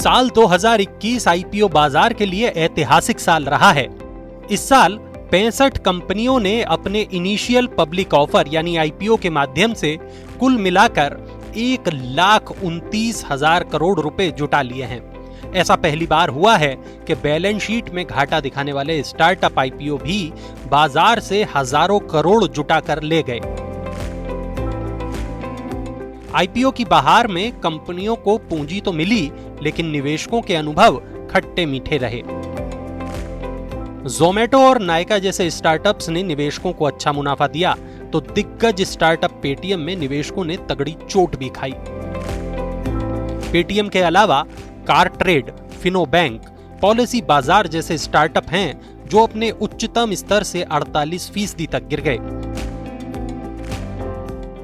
साल 2021 आईपीओ बाजार के लिए ऐतिहासिक साल रहा है। इस साल 65 कंपनियों ने अपने इनिशियल पब्लिक ऑफर यानी आईपीओ के माध्यम से कुल मिलाकर 1,29,000 करोड़ रुपए जुटा लिए हैं। ऐसा पहली बार हुआ है कि बैलेंस शीट में घाटा दिखाने वाले स्टार्टअप आईपीओ भी बाजार से हजारों करोड़ जुटाकर ले गए। आईपीओ की बहार में कंपनियों को पूंजी तो मिली, लेकिन निवेशकों के अनुभव खट्टे मीठे रहे। ज़ोमैटो और नायका जैसे स्टार्टअप्स ने निवेशकों को अच्छा मुनाफा दिया, तो दिग्गज स्टार्टअप पेटीएम में निवेशकों ने तगड़ी चोट भी खाई। पेटीएम के अलावा कारट्रेड, फिनो बैंक, पॉलिसी बाजार जैसे स्टार्टअप हैं जो अपने उच्चतम स्तर से 48% तक गिर गए।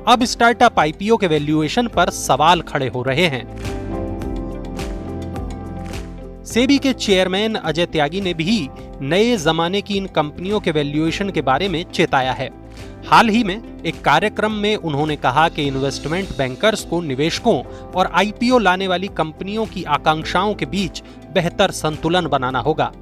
अब स्टार्टअप आईपीओ के वैल्यूएशन पर सवाल खड़े हो रहे हैं। सेबी के चेयरमैन अजय त्यागी ने भी नए जमाने की इन कंपनियों के वैल्यूएशन के बारे में चेताया है। हाल ही में एक कार्यक्रम में उन्होंने कहा कि इन्वेस्टमेंट बैंकर्स को निवेशकों और आईपीओ लाने वाली कंपनियों की आकांक्षाओं के बीच बेहतर संतुलन बनाना होगा।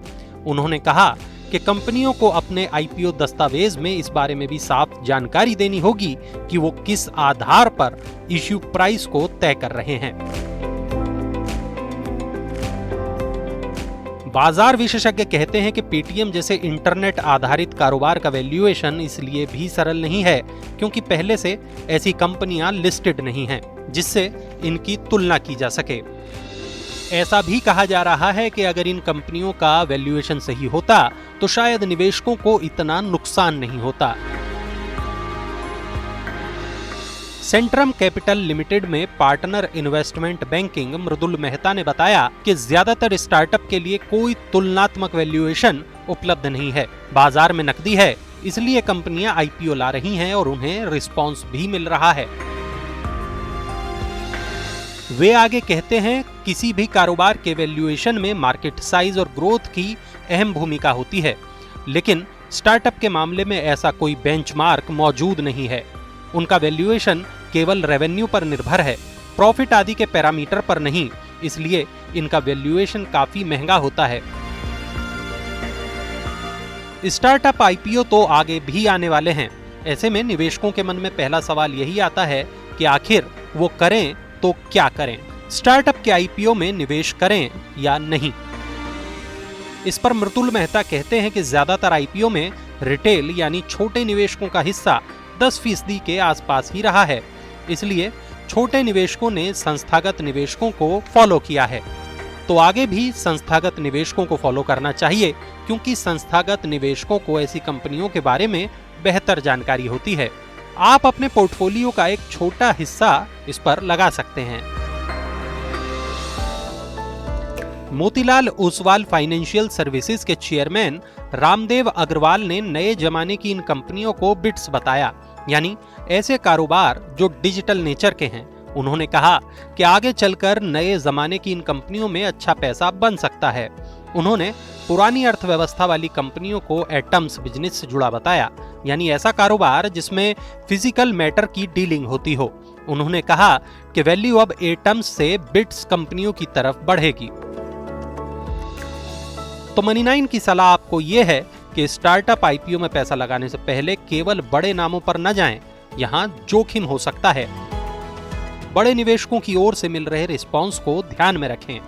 उन्होंने कहा कि कंपनियों को अपने आईपीओ दस्तावेज में इस बारे में भी साफ जानकारी देनी होगी कि वो किस आधार पर इश्यू प्राइस को तय कर रहे हैं। बाजार विशेषज्ञ कहते हैं कि पेटीएम जैसे इंटरनेट आधारित कारोबार का वैल्यूएशन इसलिए भी सरल नहीं है क्योंकि पहले से ऐसी कंपनियां लिस्टेड नहीं हैं, जिससे इनकी तुलना की जा सके। ऐसा भी कहा जा रहा है कि अगर इन कंपनियों का वैल्यूएशन सही होता तो शायद निवेशकों को इतना नुकसान नहीं होता। सेंट्रम कैपिटल लिमिटेड में पार्टनर इन्वेस्टमेंट बैंकिंग मृदुल मेहता ने बताया कि ज्यादातर स्टार्टअप के लिए कोई तुलनात्मक वैल्यूएशन उपलब्ध नहीं है। बाजार में नकदी है, इसलिए कंपनियां आईपीओ ला रही हैं और उन्हें रिस्पांस भी मिल रहा है। वे आगे कहते हैं, किसी भी कारोबार के वैल्यूएशन में मार्केट साइज और ग्रोथ की अहम भूमिका होती है, लेकिन स्टार्टअप के मामले में ऐसा कोई बेंचमार्क मौजूद नहीं है। उनका वैल्यूएशन केवल रेवेन्यू पर निर्भर है, प्रॉफिट आदि के पैरामीटर पर नहीं, इसलिए इनका वैल्यूएशन काफी महंगा होता है। स्टार्टअप आईपीओ तो आगे भी आने वाले हैं। ऐसे में निवेशकों के मन में पहला सवाल यही आता है कि आखिर वो करें तो क्या करें, स्टार्टअप के आईपीओ में निवेश करें या नहीं। इस पर मृदुल मेहता कहते हैं कि ज्यादातर आईपीओ में रिटेल यानी छोटे निवेशकों का हिस्सा 10% के आसपास ही रहा है, इसलिए छोटे निवेशकों ने संस्थागत निवेशकों को फॉलो किया है। तो आगे भी संस्थागत निवेशकों को फॉलो करना चाहिए, क्योंकि संस्थागत निवेशकों को ऐसी कंपनियों के बारे में बेहतर जानकारी होती है। आप अपने पोर्टफोलियो का एक छोटा हिस्सा इस पर लगा सकते हैं। मोतीलाल ओसवाल फाइनेंशियल सर्विसेज के चेयरमैन रामदेव अग्रवाल ने नए जमाने की इन कंपनियों को बिट्स बताया, यानी ऐसे कारोबार जो डिजिटल नेचर के हैं। उन्होंने कहा कि आगे चलकर नए जमाने की इन कंपनियों में अच्छा पैसा बन सकता है। उन्होंने पुरानी अर्थव्यवस्था वाली कंपनियों को एटम्स बिजनेस से जुड़ा बताया, यानी ऐसा कारोबार जिसमें फिजिकल मैटर की डीलिंग होती हो। उन्होंने कहा कि वैल्यू अब एटम्स से बिट्स कंपनियों की तरफ बढ़ेगी। तो मनी 9 की सलाह आपको यह है कि स्टार्टअप आईपीओ में पैसा लगाने से पहले केवल बड़े नामों पर न जाएं, यहां जोखिम हो सकता है। बड़े निवेशकों की ओर से मिल रहे रिस्पांस को ध्यान में रखें।